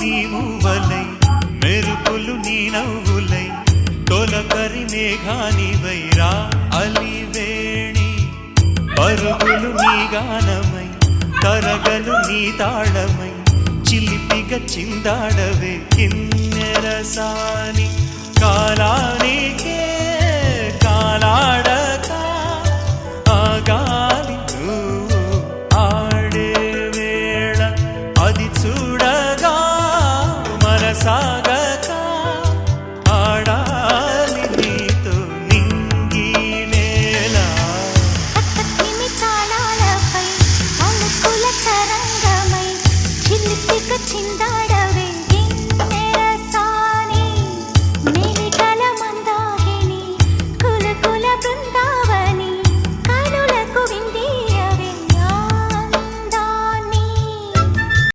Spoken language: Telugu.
నీ మూవలై మెరుపులు నీ నవ్వులై తొలకరి మేఘానివైరా అలివేణి పరుగులు నీ గానమై కరగలు నీ తాళమై చిలిపిగా చిందాడవే కిన్నెరసాని కాలానికే కాలాడ